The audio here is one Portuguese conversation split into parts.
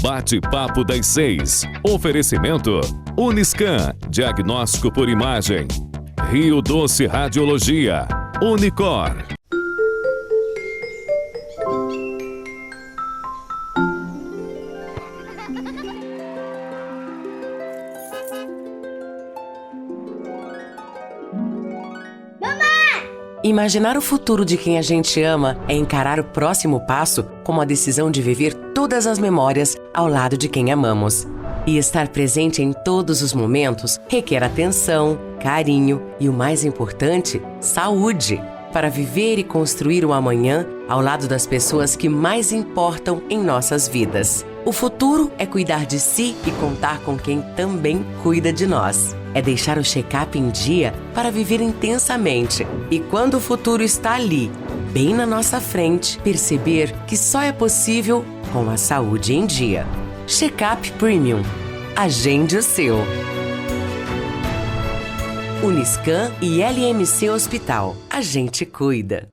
Bate-papo das 6. Oferecimento Uniscan, diagnóstico por imagem. Rio Doce Radiologia. Unicor. Imaginar o futuro de quem a gente ama é encarar o próximo passo como a decisão de viver todas as memórias ao lado de quem amamos. E estar presente em todos os momentos requer atenção, carinho e, o mais importante, saúde, para viver e construir o amanhã ao lado das pessoas que mais importam em nossas vidas. O futuro é cuidar de si e contar com quem também cuida de nós. É deixar o check-up em dia para viver intensamente. E quando o futuro está ali, bem na nossa frente, perceber que só é possível com a saúde em dia. Check-up Premium. Agende o seu. Uniscan e LMC Hospital. A gente cuida.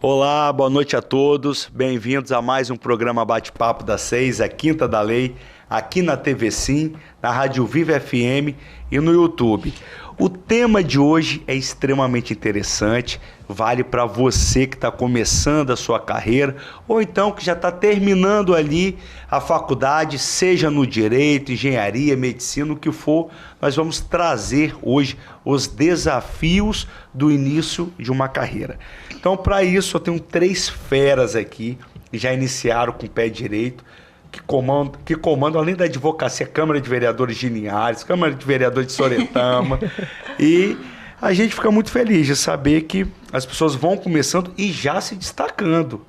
Olá, boa noite a todos. Bem-vindos a mais um programa Bate-Papo das 6, a Quinta da Lei, aqui na TV Sim, na Rádio Viva FM e no YouTube. O tema de hoje é extremamente interessante, vale para você que está começando a sua carreira ou então que já está terminando ali a faculdade, seja no direito, engenharia, medicina, o que for. Nós vamos trazer hoje os desafios do início de uma carreira. Então, para isso, eu tenho 3 feras aqui que já iniciaram com o pé direito, que comandam, além da advocacia, Câmara de Vereadores de Linhares, Câmara de Vereadores de Soretama. E a gente fica muito feliz de saber que as pessoas vão começando e já se destacando.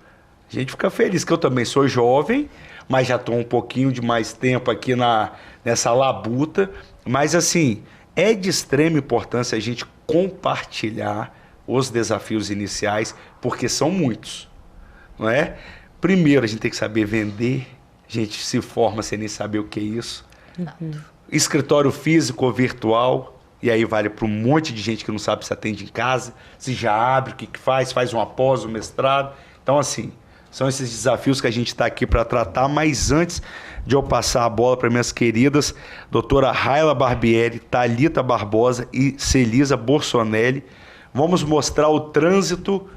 A gente fica feliz, que eu também sou jovem, mas já estou um pouquinho de mais tempo aqui nessa labuta. Mas, assim, é de extrema importância a gente compartilhar os desafios iniciais, porque são muitos, não é? Primeiro, a gente tem que saber vender. A gente se forma sem nem saber o que é isso. Escritório físico ou virtual, e aí vale para um monte de gente que não sabe se atende em casa, se já abre, o que faz um após, um mestrado. Então, assim, são esses desafios que a gente está aqui para tratar. Mas antes de eu passar a bola para minhas queridas doutora Raila Barbieri, Thalita Barbosa e Celisa Borsonelli, vamos mostrar o trânsito.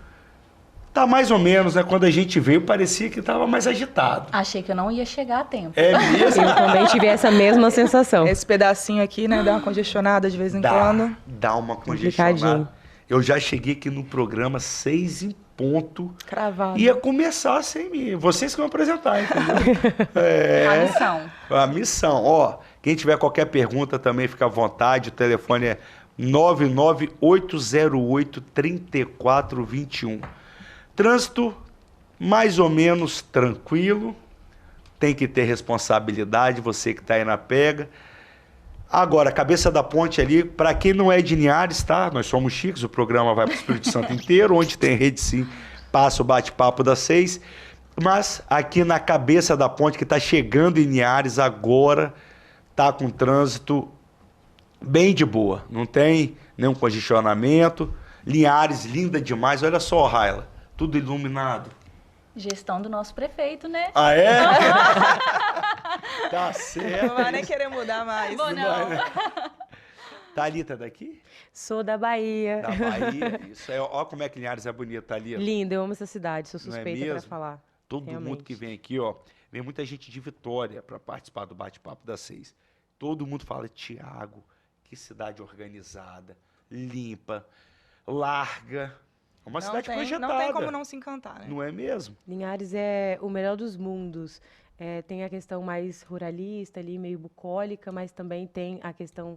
Tá mais ou menos, né? Quando a gente veio, parecia que estava mais agitado. Achei que eu não ia chegar a tempo. É mesmo? Eu também tive essa mesma sensação. Esse pedacinho aqui, né? Dá uma congestionada de vez em quando. Dá uma congestionada. Eu já cheguei aqui no programa 6 em ponto. Cravado. Ia começar sem mim. Vocês que vão apresentar, entendeu? A missão. A missão. Ó, quem tiver qualquer pergunta também fica à vontade. O telefone é 99808-3421. Trânsito mais ou menos tranquilo, tem que ter responsabilidade, você que está aí na pega. Agora, cabeça da ponte ali, para quem não é de Linhares, tá? Nós somos chiques, o programa vai para o Espírito Santo inteiro, onde tem rede sim, passa o bate-papo das 6. Mas aqui na cabeça da ponte, que está chegando em Linhares agora, tá com trânsito bem de boa, não tem nenhum congestionamento. Linhares, linda demais, olha só, Raila. Tudo iluminado. Gestão do nosso prefeito, né? Ah, é? Tá certo. Não vai nem querer mudar mais. Bom, não. Thalita daqui? Sou da Bahia. Da Bahia, isso aí. Ó como é que Linhares é bonita, Thalita. Linda, eu amo essa cidade, sou Não é suspeita pra mesmo? falar. Todo Realmente. mundo que vem aqui, ó, vem muita gente de Vitória para participar do bate-papo das 6. Todo mundo fala, Tiago, que cidade organizada, limpa, larga. É uma cidade projetada. Não tem como não se encantar, né? Não é mesmo? Linhares é o melhor dos mundos. Tem a questão mais ruralista ali, meio bucólica, mas também tem a questão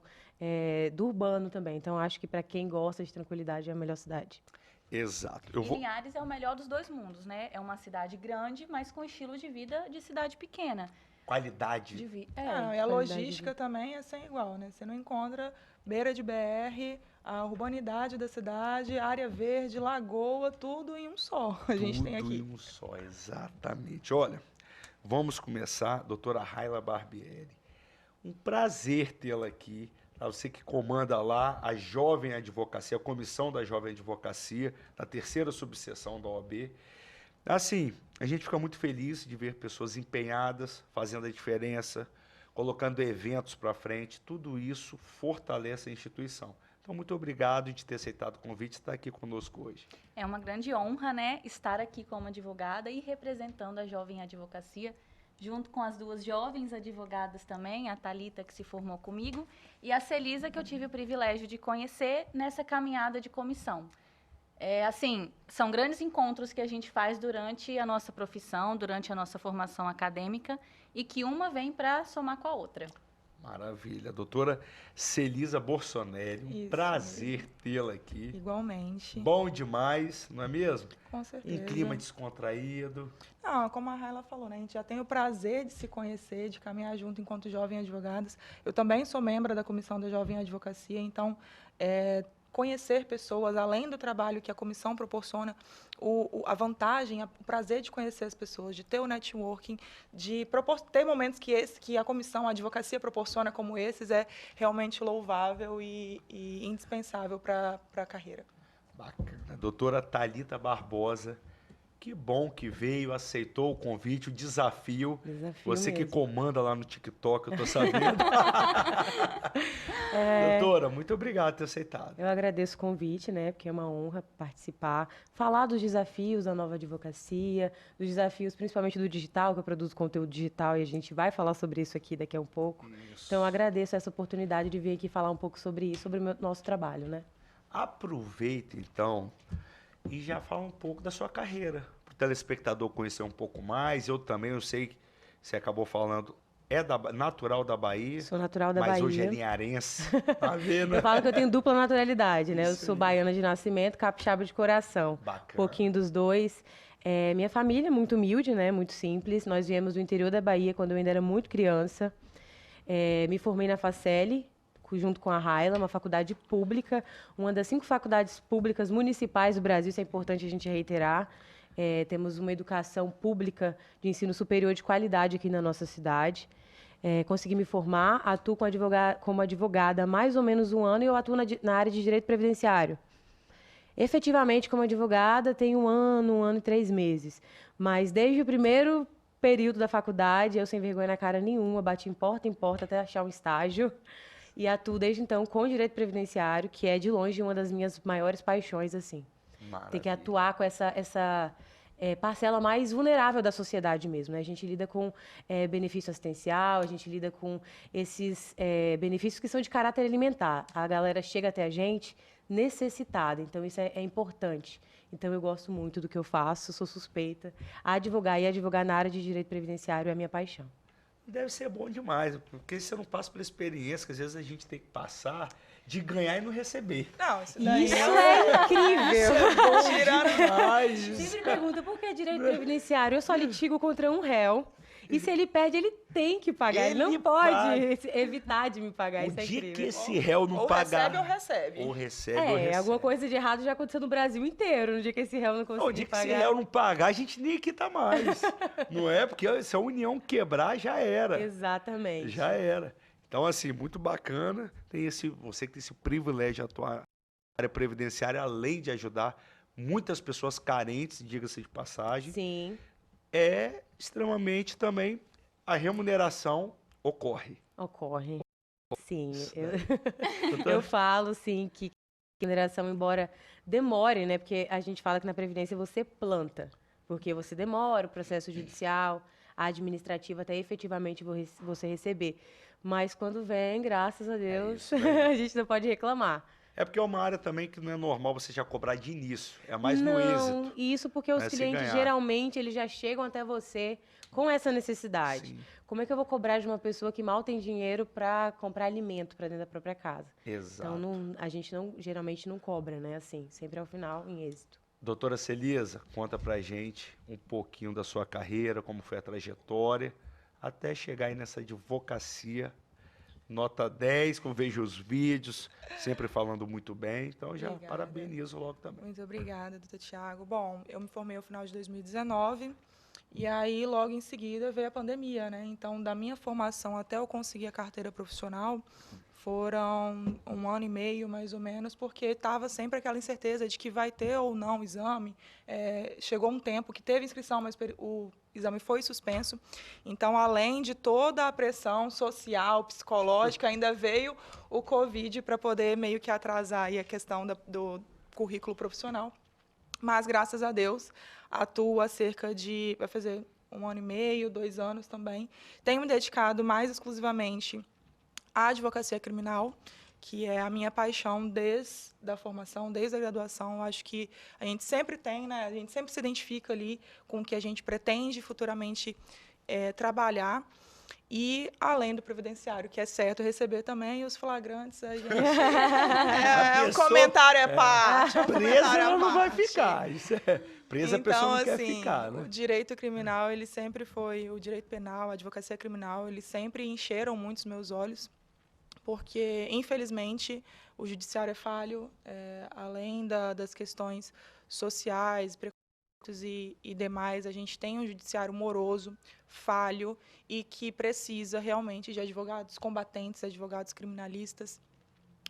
do urbano também. Então, acho que para quem gosta de tranquilidade é a melhor cidade. Exato. Linhares é o melhor dos dois mundos, né? É uma cidade grande, mas com estilo de vida de cidade pequena. Qualidade. E a logística também é sem igual, né? Você não encontra beira de BR, a urbanidade da cidade, área verde, lagoa, tudo em um só. A gente tem aqui. Tudo em um só, exatamente. Olha, vamos começar, doutora Raila Barbieri. Um prazer tê-la aqui. para você que comanda lá a Jovem Advocacia, a Comissão da Jovem Advocacia, da 3ª subseção da OAB. Assim, a gente fica muito feliz de ver pessoas empenhadas, fazendo a diferença, colocando eventos para frente. Tudo isso fortalece a instituição. Então, muito obrigado de ter aceitado o convite e estar aqui conosco hoje. É uma grande honra, né, estar aqui como advogada e representando a Jovem Advocacia, junto com as 2 jovens advogadas também, a Thalita, que se formou comigo, e a Celisa, que eu tive o privilégio de conhecer nessa caminhada de comissão. Assim, são grandes encontros que a gente faz durante a nossa profissão, durante a nossa formação acadêmica, e que uma vem para somar com a outra. Maravilha. Doutora Celisa Borsonelli, um prazer tê-la aqui. Igualmente. Bom demais, não é mesmo? Com certeza. Em clima descontraído. Não, como a Raila falou, né? A gente já tem o prazer de se conhecer, de caminhar junto enquanto jovem advogadas. Eu também sou membro da Comissão da Jovem Advocacia, então, conhecer pessoas, além do trabalho que a comissão proporciona, a vantagem, o prazer de conhecer as pessoas, de ter o networking, de ter momentos que a comissão, a advocacia proporciona como esses, é realmente louvável e indispensável para a carreira. Bacana. Doutora Thalita Barbosa, que bom que veio, aceitou o convite, o desafio. Você mesmo. Que comanda lá no TikTok, eu estou sabendo. Doutora, muito obrigado por ter aceitado. Eu agradeço o convite, né, porque é uma honra participar, falar dos desafios da nova advocacia, dos desafios principalmente do digital, que eu produzo conteúdo digital e a gente vai falar sobre isso aqui daqui a um pouco. Isso. Então, eu agradeço essa oportunidade de vir aqui falar um pouco sobre isso, sobre o nosso trabalho, né? Aproveita, então, e já fala um pouco da sua carreira, para o telespectador conhecer um pouco mais. Eu também, eu sei que você acabou falando, natural da Bahia. Sou natural da Bahia. Bahia. Mas hoje é linharense. Tá vendo? Eu falo que eu tenho dupla naturalidade, né? Isso eu sou aí. baiana de nascimento, capixaba de coração. Bacana. Um pouquinho dos dois. Minha família é muito humilde, né? Muito simples. Nós viemos do interior da Bahia quando eu ainda era muito criança. Me formei na Faceli, junto com a Raila, uma faculdade pública, uma das 5 faculdades públicas municipais do Brasil, isso é importante a gente reiterar. Temos uma educação pública de ensino superior de qualidade aqui na nossa cidade. Consegui me formar, atuo como advogada há mais ou menos 1 ano e eu atuo na área de direito previdenciário. Efetivamente, como advogada, tenho 1 ano e 3 meses. Mas desde o primeiro período da faculdade, eu sem vergonha na cara nenhuma, bati em porta até achar um estágio. E atuo desde então com direito previdenciário, que é de longe uma das minhas maiores paixões, assim. Maravilha. Tem que atuar com essa parcela mais vulnerável da sociedade mesmo, né? A gente lida com benefício assistencial, a gente lida com esses benefícios que são de caráter alimentar. A galera chega até a gente necessitada, então isso é importante. Então eu gosto muito do que eu faço, sou suspeita. Advogar na área de direito previdenciário é a minha paixão. Deve ser bom demais, porque você não passa pela experiência que às vezes a gente tem que passar de ganhar e não receber. Não, isso daí Isso é incrível. Isso é bom demais. Sempre pergunta por que direito previdenciário? Eu só litigo contra um réu. E se ele perde, ele tem que pagar. Ele não pode evitar de me pagar. Isso é incrível. O dia que esse réu não ou pagar... recebe ou recebe. Ou recebe ou recebe. Alguma coisa de errado já aconteceu no Brasil inteiro. No dia que esse réu não conseguir O dia que pagar. esse réu não pagar, a gente nem quita mais. Não é? Porque se a união quebrar, já era. Exatamente. Já era. Então, assim, muito bacana. Você que tem esse privilégio de atuar na área previdenciária, além de ajudar muitas pessoas carentes, diga-se de passagem. Sim. É extremamente também a remuneração ocorre. Ocorre. Sim. Eu falo, sim, que a remuneração, embora demore, né? Porque a gente fala que na Previdência você planta. Porque você demora o processo judicial, administrativo, até efetivamente você receber. Mas quando vem, graças a Deus, a gente não pode reclamar. É porque é uma área também que não é normal você já cobrar de início. É mais no êxito. Isso porque os clientes, geralmente, eles já chegam até você com essa necessidade. Sim. Como é que eu vou cobrar de uma pessoa que mal tem dinheiro para comprar alimento para dentro da própria casa? Exato. Então, a gente geralmente não cobra, né? Assim, sempre ao final, em êxito. Doutora Celisa, conta pra gente um pouquinho da sua carreira, como foi a trajetória, até chegar aí nessa advocacia. Nota 10, como vejo os vídeos, sempre falando muito bem. Então, já parabenizo logo também. Muito obrigada, doutor Tiago. Bom, eu me formei no final de 2019 e aí, logo em seguida, veio a pandemia, né? Então, da minha formação até eu conseguir a carteira profissional, foram 1 ano e meio, mais ou menos, porque estava sempre aquela incerteza de que vai ter ou não o exame. Chegou um tempo que teve inscrição, mas o exame foi suspenso. Então, além de toda a pressão social, psicológica, ainda veio o Covid para poder meio que atrasar aí a questão do currículo profissional. Mas, graças a Deus, atuo há vai fazer 1 ano e meio, 2 anos também. Tenho me dedicado mais exclusivamente à advocacia criminal, que é a minha paixão desde a formação, desde a graduação. Eu acho que a gente sempre tem, né? A gente sempre se identifica ali com o que a gente pretende futuramente trabalhar. E, além do previdenciário, que é certo receber também, os flagrantes, a gente... um comentário à parte. Presa ela não vai ficar. Presa a pessoa não quer ficar, né? O direito criminal, ele sempre foi... O direito penal, a advocacia criminal, eles sempre encheram muito os meus olhos, porque, infelizmente, o judiciário é falho, além das questões sociais, e demais, a gente tem um judiciário moroso, falho, e que precisa realmente de advogados combatentes, advogados criminalistas,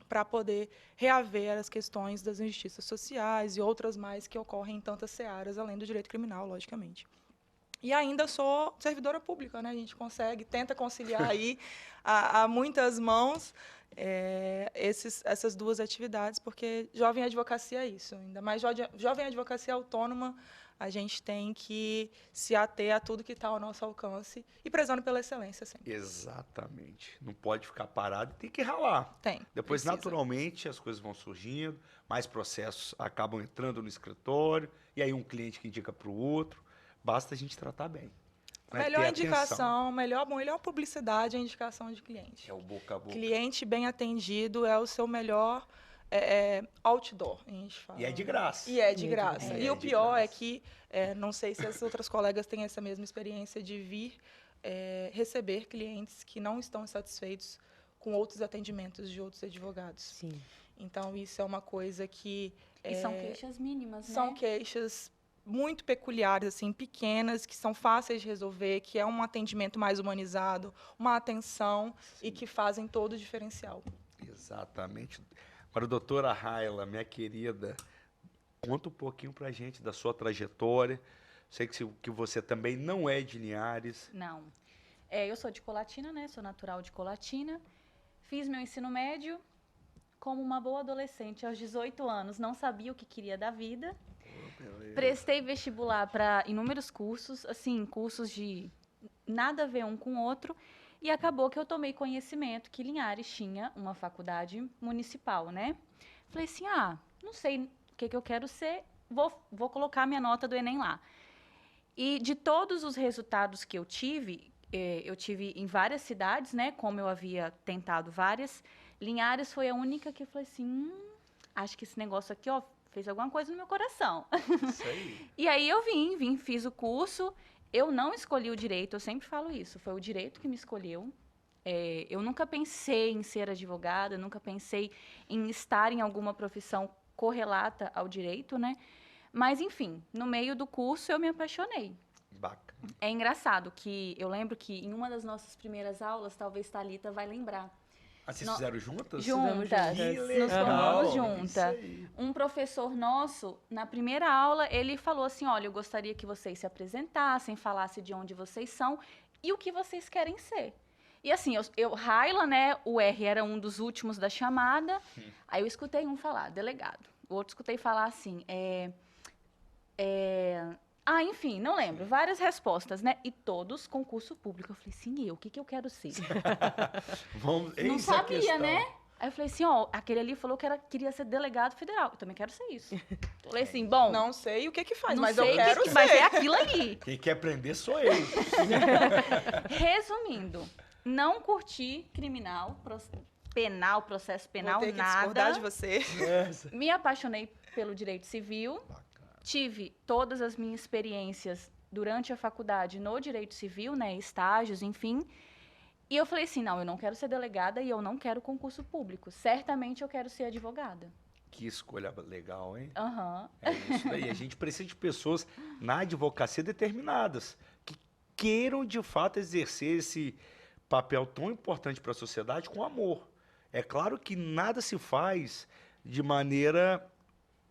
para poder reaver as questões das injustiças sociais e outras mais que ocorrem em tantas searas, além do direito criminal, logicamente. E ainda sou servidora pública, né? A gente tenta conciliar aí a muitas mãos essas duas atividades, porque jovem advocacia é isso. Ainda mais jovem advocacia autônoma, a gente tem que se ater a tudo que está ao nosso alcance e prezando pela excelência sempre. Exatamente. Não pode ficar parado e tem que ralar. Depois, precisa. naturalmente, as coisas vão surgindo, mais processos acabam entrando no escritório, e aí um cliente que indica para o outro. Basta a gente tratar bem. Né? Melhor indicação, melhor publicidade é a indicação de cliente. É o boca a boca. Cliente bem atendido é o seu melhor outdoor, a gente fala. E é de graça. E é de graça. E o pior é que, não sei se as outras colegas têm essa mesma experiência de vir receber clientes que não estão satisfeitos com outros atendimentos de outros advogados. Sim. Então, isso é uma coisa que... E são queixas mínimas, né? São queixas muito peculiares, assim, pequenas, que são fáceis de resolver, que é um atendimento mais humanizado, uma atenção e que fazem todo o diferencial. Exatamente. Agora, doutora Raila, minha querida, conta um pouquinho pra gente da sua trajetória. Sei que você também não é de Linhares. Não. Eu sou de Colatina, né? Sou natural de Colatina. Fiz meu ensino médio como uma boa adolescente. Aos 18 anos, não sabia o que queria da vida. Prestei vestibular para inúmeros cursos, assim, cursos de nada a ver um com o outro. E acabou que eu tomei conhecimento que Linhares tinha uma faculdade municipal, né? Falei assim, não sei o que eu quero ser, vou colocar minha nota do Enem lá. E de todos os resultados que eu tive em várias cidades, né? Como eu havia tentado várias, Linhares foi a única que eu falei assim, acho que esse negócio aqui, fez alguma coisa no meu coração. Isso aí. E aí eu fiz o curso. Eu não escolhi o direito, eu sempre falo isso, foi o direito que me escolheu. Eu nunca pensei em ser advogada, nunca pensei em estar em alguma profissão correlata ao direito, né? Mas, enfim, no meio do curso eu me apaixonei. Bacana. É engraçado que eu lembro que em uma das nossas primeiras aulas, talvez Thalita vai lembrar. Vocês fizeram juntas? Juntas, nos formamos juntas. Um professor nosso, na primeira aula, ele falou assim, olha, eu gostaria que vocês se apresentassem, falassem de onde vocês são e o que vocês querem ser. E assim, Raila, né, o R era um dos últimos da chamada, aí eu escutei um falar, delegado. O outro escutei falar assim, enfim, não lembro. Várias respostas, né? E todos concurso público. Eu falei assim, o que eu quero ser? Não sabia, né? Aí eu falei assim, aquele ali falou que queria ser delegado federal. Eu também quero ser isso. Falei assim, bom... Não sei o que faz, não mas sei eu quero ser. Mas é aquilo ali. Quem quer aprender sou eu. Resumindo, não curti criminal, penal, processo penal, Vou ter que nada. discordar de você. Me apaixonei pelo direito civil. Tive todas as minhas experiências durante a faculdade no direito civil, né, estágios, enfim. E eu falei assim, não, eu não quero ser delegada e eu não quero concurso público. Certamente eu quero ser advogada. Que escolha legal, hein? É isso daí. A gente precisa de pessoas na advocacia determinadas, que queiram, de fato, exercer esse papel tão importante para a sociedade com amor. É claro que nada se faz de maneira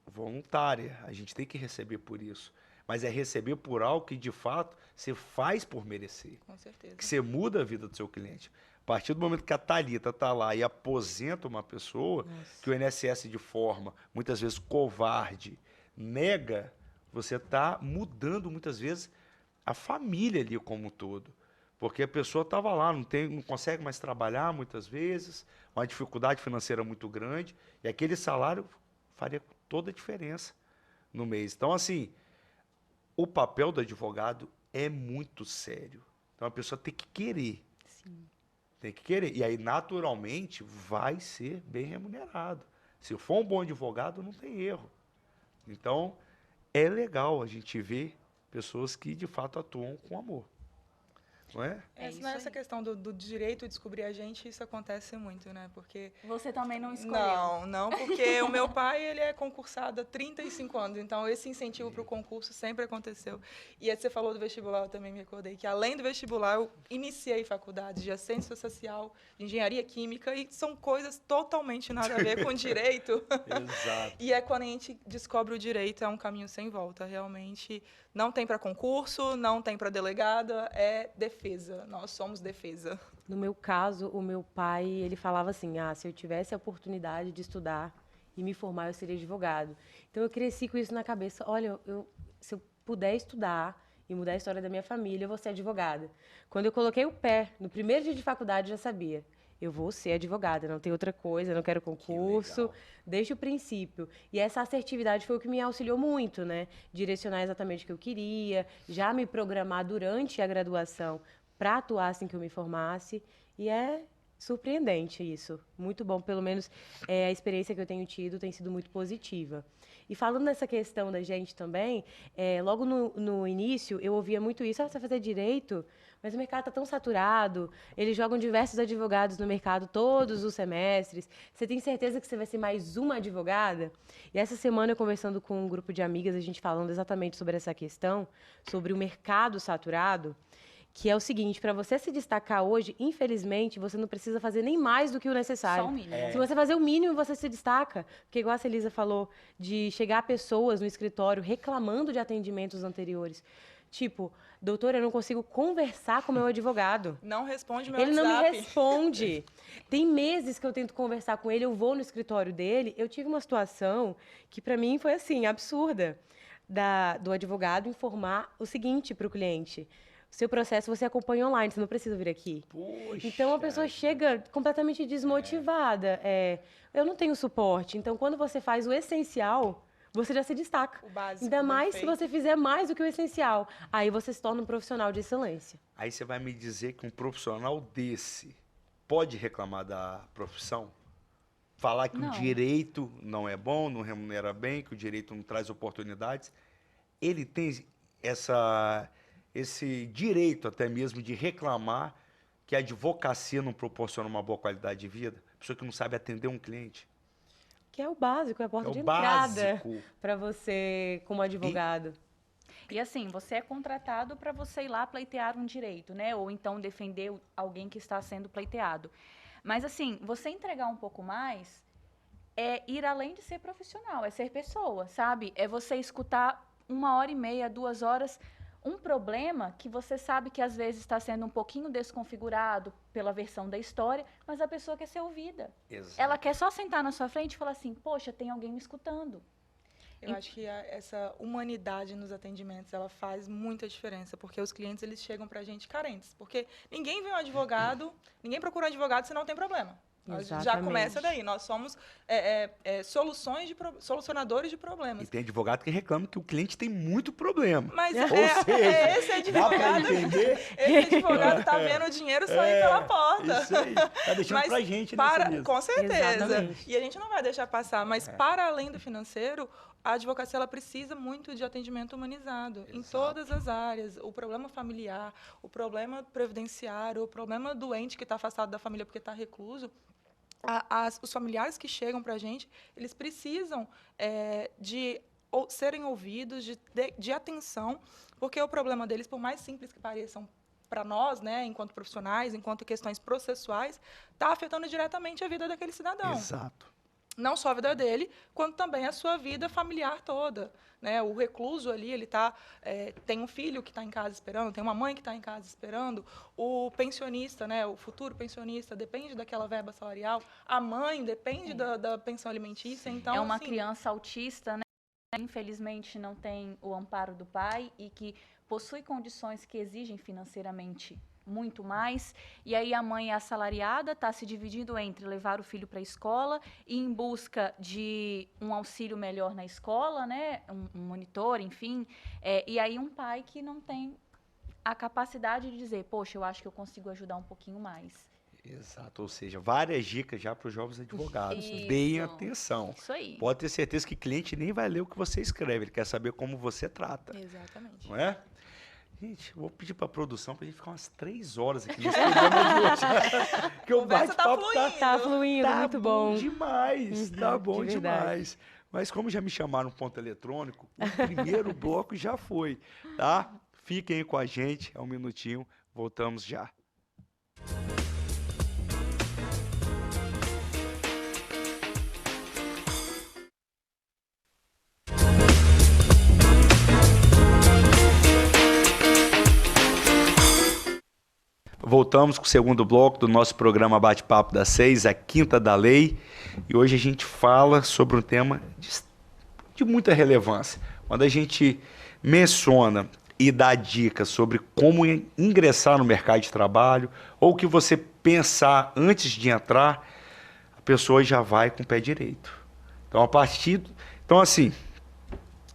voluntária. A gente tem que receber por isso. Mas é receber por algo que, de fato, você faz por merecer. Com certeza. Que você muda a vida do seu cliente. A partir do momento que a Thalita está lá e aposenta uma pessoa, que o INSS, de forma, muitas vezes, covarde, nega, você está mudando, muitas vezes, a família ali como um todo. Porque a pessoa estava lá, não consegue mais trabalhar, muitas vezes, uma dificuldade financeira muito grande, e aquele salário faria toda a diferença no mês. Então, assim, o papel do advogado é muito sério. Então, a pessoa tem que querer. Sim. Tem que querer. E aí, naturalmente, vai ser bem remunerado. Se for um bom advogado, não tem erro. Então, é legal a gente ver pessoas que, de fato, atuam com amor. Não é? Essa questão do direito de descobrir a gente, isso acontece muito, né? Porque... Você também não escolheu. Não, porque o meu pai, ele é concursado há 35 anos, então esse incentivo para o concurso sempre aconteceu. E aí você falou do vestibular, eu também me acordei que, além do vestibular, eu iniciei faculdades de assistência social, de engenharia química, e são coisas totalmente nada a ver com direito. Exato. E é quando a gente descobre o direito, é um caminho sem volta, realmente. Não tem para concurso, não tem para delegada, é defesa. Nós somos defesa. No meu caso, o meu pai, ele falava assim, se eu tivesse a oportunidade de estudar e me formar, eu seria advogado. Então, eu cresci com isso na cabeça. Olha, se eu puder estudar e mudar a história da minha família, eu vou ser advogada. Quando eu coloquei o pé, no primeiro dia de faculdade, eu já sabia. Eu vou ser advogada, não tem outra coisa, não quero concurso, desde o princípio. E essa assertividade foi o que me auxiliou muito, né? Direcionar exatamente o que eu queria, já me programar durante a graduação para atuar assim que eu me formasse. E é surpreendente isso. Muito bom, pelo menos a experiência que eu tenho tido tem sido muito positiva. E falando nessa questão da gente também, logo no início eu ouvia muito isso, você vai fazer direito, mas o mercado está tão saturado, eles jogam diversos advogados no mercado todos os semestres, você tem certeza que você vai ser mais uma advogada? E essa semana, eu conversando com um grupo de amigas, a gente falando exatamente sobre essa questão, sobre o mercado saturado, que é o seguinte, para você se destacar hoje, infelizmente, você não precisa fazer nem mais do que o necessário. Só o mínimo. Se você fazer o mínimo, você se destaca. Porque, igual a Celisa falou, de chegar pessoas no escritório reclamando de atendimentos anteriores. Tipo, doutora, eu não consigo conversar com o meu advogado. Não responde meu Ele WhatsApp. não me responde. Tem meses que eu tento conversar com ele, eu vou no escritório dele. Eu tive uma situação que, para mim, foi assim, absurda. Do advogado informar o seguinte para o cliente. Seu processo você acompanha online, você não precisa vir aqui. Poxa. Então, a pessoa chega completamente desmotivada. Eu não tenho suporte. Então, quando você faz o essencial, você já se destaca. O básico, ainda mais bem se feito. você fizer mais do que o essencial. Aí você se torna um profissional de excelência. Aí você vai me dizer que um profissional desse pode reclamar da profissão? Falar que Não. o direito não é bom, não remunera bem, que o direito não traz oportunidades. Ele tem esse direito até mesmo de reclamar que a advocacia não proporciona uma boa qualidade de vida? Pessoa que não sabe atender um cliente. Que é o básico, é a porta É o de entrada básico. para você como advogado. E assim, você é contratado para você ir lá pleitear um direito, né? Ou então defender alguém que está sendo pleiteado. Mas assim, você entregar um pouco mais é ir além de ser profissional, é ser pessoa, sabe? É você escutar 1h30, 2 horas, um problema que você sabe que às vezes está sendo um pouquinho desconfigurado pela versão da história, mas a pessoa quer ser ouvida. Exato. Ela quer só sentar na sua frente e falar assim, poxa, tem alguém me escutando. Eu acho que essa humanidade nos atendimentos, ela faz muita diferença, porque os clientes, eles chegam para a gente carentes. Porque ninguém vê um advogado, ninguém procura um advogado se não tem problema. Já Exatamente. começa daí. Nós somos solucionadores de problemas. E tem advogado que reclama que o cliente tem muito problema. Mas Ou seja, esse dá para advogado, entender? esse advogado está vendo o dinheiro sair pela porta. Isso aí. Tá deixando Mas pra gente, né, Celisa? com certeza. Exatamente. E a gente não vai deixar passar. Mas para além do financeiro, a advocacia ela precisa muito de atendimento humanizado em todas as áreas. O problema familiar, o problema previdenciário, o problema doente que está afastado da família porque está recluso. Os familiares que chegam para a gente, eles precisam de serem ouvidos, de atenção, porque o problema deles, por mais simples que pareçam para nós, né, enquanto profissionais, enquanto questões processuais, está afetando diretamente a vida daquele cidadão. Exato. Não só a vida dele, quanto também a sua vida familiar toda. Né? O recluso ali, ele tem um filho que está em casa esperando, tem uma mãe que está em casa esperando, o pensionista, né, o futuro pensionista, depende daquela verba salarial, a mãe depende da pensão alimentícia. Então, é uma assim, criança autista, né? Infelizmente não tem o amparo do pai e que possui condições que exigem financeiramente muito mais, e aí a mãe é assalariada, está se dividindo entre levar o filho para a escola e em busca de um auxílio melhor na escola, né, um monitor, enfim, e aí um pai que não tem a capacidade de dizer, poxa, eu acho que eu consigo ajudar um pouquinho mais. Exato, ou seja, várias dicas já para os jovens advogados. Isso. Deem atenção. Isso aí. Pode ter certeza que o cliente nem vai ler o que você escreve, ele quer saber como você trata. exatamente. Não é? Gente, vou pedir para a produção para a gente ficar umas 3 horas aqui nesse programa de hoje. Que o Conversa tá bate-papo fluindo. Tá fluindo, tá muito bom bom. demais, tá bom de verdade. demais. Mas como já me chamaram ponto eletrônico, o primeiro bloco já foi, tá? Fiquem aí com a gente, é um minutinho, voltamos já. Voltamos com o segundo bloco do nosso programa Bate-Papo das 6, a Quinta da Lei. E hoje a gente fala sobre um tema de muita relevância. Quando a gente menciona e dá dicas sobre como ingressar no mercado de trabalho, ou o que você pensar antes de entrar, a pessoa já vai com o pé direito. Então, assim,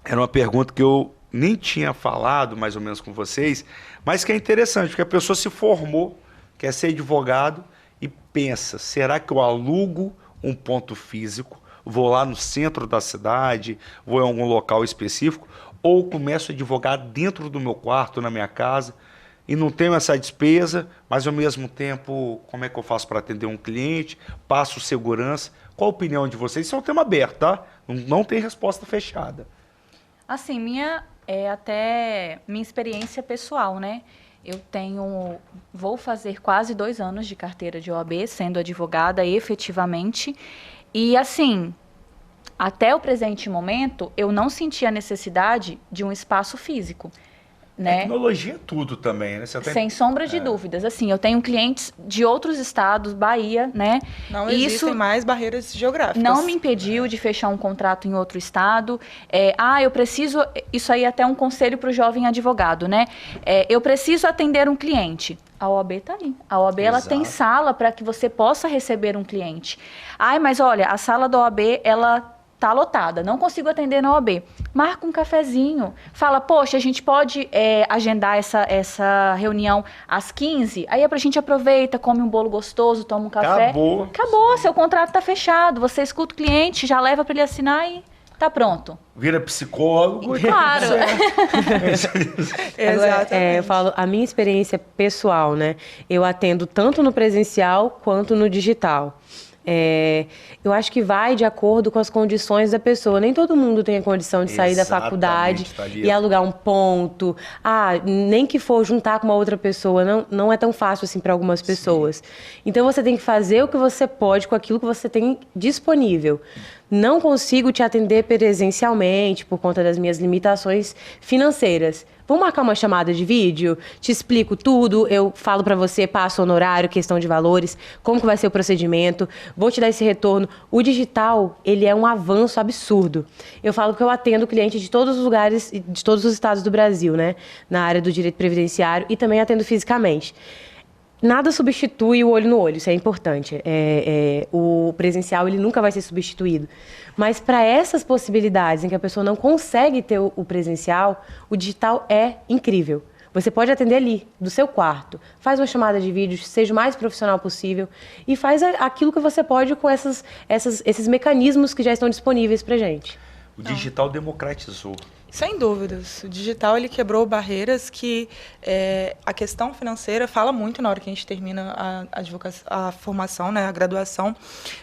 era uma pergunta que eu nem tinha falado mais ou menos com vocês, mas que é interessante, porque a pessoa se formou, quer ser advogado e pensa, será que eu alugo um ponto físico, vou lá no centro da cidade, vou em algum local específico, ou começo a advogar dentro do meu quarto, na minha casa, e não tenho essa despesa, mas ao mesmo tempo, como é que eu faço para atender um cliente, passo segurança? Qual a opinião de vocês? Isso é um tema aberto, tá? Não tem resposta fechada. Assim, até minha experiência pessoal, né? Vou fazer quase 2 anos de carteira de OAB, sendo advogada efetivamente. E assim, até o presente momento, eu não senti a necessidade de um espaço físico. Né? Tecnologia é tudo também, né? Você Sem sombra de dúvidas. Assim, eu tenho clientes de outros estados, Bahia, né? Não existem mais barreiras geográficas. Não me impediu de fechar um contrato em outro estado. Eu preciso... Isso aí é até um conselho para o jovem advogado, né? Eu preciso atender um cliente. A OAB está aí. A OAB ela tem sala para que você possa receber um cliente. Mas olha, a sala da OAB, ela tá lotada, não consigo atender na OAB. Marca um cafezinho, fala, poxa, a gente pode agendar essa reunião às 15? Aí a gente aproveita, come um bolo gostoso, toma um café. Acabou, seu contrato tá fechado, você escuta o cliente, já leva para ele assinar e tá pronto. Vira psicólogo. Claro. Exatamente. Eu falo a minha experiência pessoal, né? Eu atendo tanto no presencial quanto no digital. Eu acho que vai de acordo com as condições da pessoa. Nem todo mundo tem a condição de sair da faculdade e alugar um ponto. Nem que for juntar com uma outra pessoa. Não é tão fácil assim para algumas pessoas. Sim. Então você tem que fazer o que você pode com aquilo que você tem disponível. Não consigo te atender presencialmente por conta das minhas limitações financeiras. Vamos marcar uma chamada de vídeo? Te explico tudo, eu falo para você, passo honorário, questão de valores, como que vai ser o procedimento, vou te dar esse retorno. O digital, ele é um avanço absurdo. Eu falo que eu atendo cliente de todos os lugares, de todos os estados do Brasil, né? Na área do direito previdenciário e também atendo fisicamente. Nada substitui o olho no olho, isso é importante. O presencial ele nunca vai ser substituído. Mas para essas possibilidades em que a pessoa não consegue ter o presencial, o digital é incrível. Você pode atender ali, do seu quarto. Faz uma chamada de vídeo, seja o mais profissional possível e faz aquilo que você pode com esses mecanismos que já estão disponíveis para gente. O digital democratizou. Sem dúvidas. O digital, ele quebrou barreiras que a questão financeira fala muito na hora que a gente termina a formação, né, a graduação.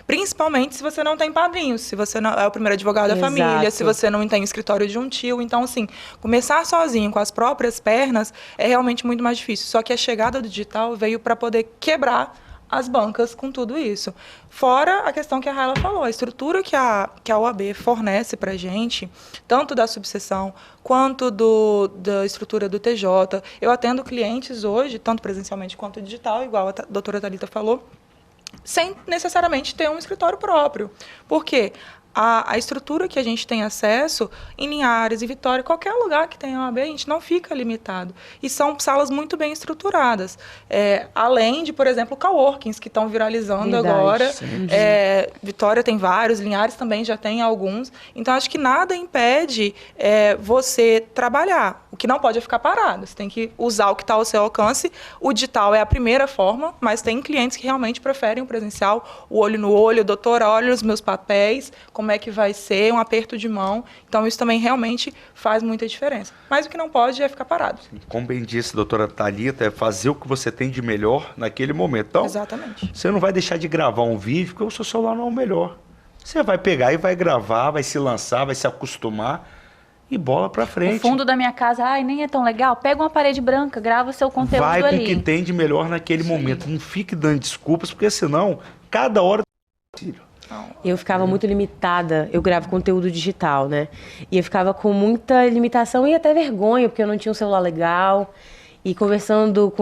Principalmente se você não tem padrinhos, se você não é o primeiro advogado da família, se você não tem escritório de um tio. Então, assim, começar sozinho, com as próprias pernas, é realmente muito mais difícil. Só que a chegada do digital veio para poder quebrar as bancas com tudo isso. Fora a questão que a Raila falou, a estrutura que a OAB fornece para a gente, tanto da subseção quanto da estrutura do TJ. Eu atendo clientes hoje, tanto presencialmente quanto digital, igual a doutora Thalita falou, sem necessariamente ter um escritório próprio. Por quê? A estrutura que a gente tem acesso em Linhares, em Vitória, qualquer lugar que tenha OAB, a gente não fica limitado. E são salas muito bem estruturadas. Além de, por exemplo, coworkings, que estão viralizando agora. Vitória tem vários, Linhares também já tem alguns. Então, acho que nada impede você trabalhar. O que não pode é ficar parado. Você tem que usar o que está ao seu alcance. O digital é a primeira forma, mas tem clientes que realmente preferem o presencial, o olho no olho, doutora, olha os meus papéis, como é que vai ser, um aperto de mão. Então, isso também realmente faz muita diferença. Mas o que não pode é ficar parado. Como bem disse a doutora Thalita, é fazer o que você tem de melhor naquele momento. Então, exatamente. Você não vai deixar de gravar um vídeo porque o seu celular não é o melhor. Você vai pegar e vai gravar, vai se lançar, vai se acostumar e bola pra frente. O fundo da minha casa, nem é tão legal. Pega uma parede branca, grava seu conteúdo ali. Vai com o que tem de melhor naquele momento. Não fique dando desculpas, porque senão, cada hora... Eu ficava muito limitada, eu gravo conteúdo digital, né? E eu ficava com muita limitação e até vergonha, porque eu não tinha um celular legal. E conversando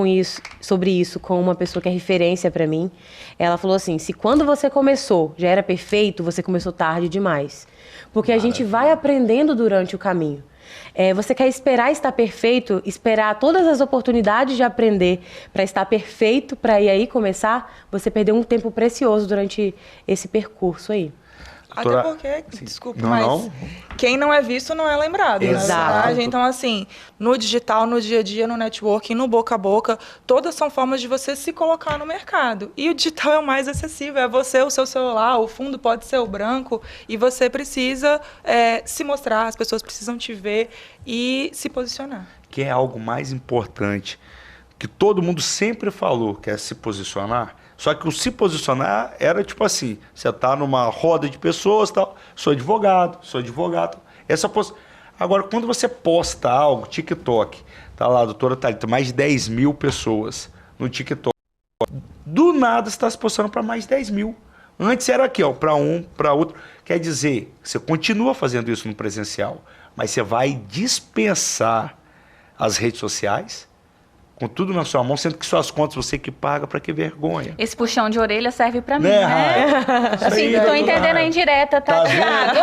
sobre isso com uma pessoa que é referência para mim, ela falou assim, se quando você começou já era perfeito, você começou tarde demais. Porque a gente vai aprendendo durante o caminho. Você quer esperar estar perfeito, esperar todas as oportunidades de aprender para estar perfeito, para ir aí começar, você perdeu um tempo precioso durante esse percurso aí. Até porque, desculpa, mas quem não é visto não é lembrado. Exato. Né? Então, assim, no digital, no dia a dia, no networking, no boca a boca, todas são formas de você se colocar no mercado. E o digital é o mais acessível, é você, o seu celular, o fundo pode ser o branco, e você precisa se mostrar, as pessoas precisam te ver e se posicionar. Que é algo mais importante, que todo mundo sempre falou, que é se posicionar. Só que o se posicionar era tipo assim, você tá numa roda de pessoas, tal, sou advogado. Agora, quando você posta algo, TikTok, tá lá, doutora Thalita, mais de 10 mil pessoas no TikTok. Do nada você está se postando para mais de 10 mil. Antes era aqui, para um, para outro. Quer dizer, você continua fazendo isso no presencial, mas você vai dispensar as redes sociais com tudo na sua mão, sendo que suas contas você que paga, para que vergonha. Esse puxão de orelha serve para mim, né? Assim, tô entendendo a indireta, tá, Thiago?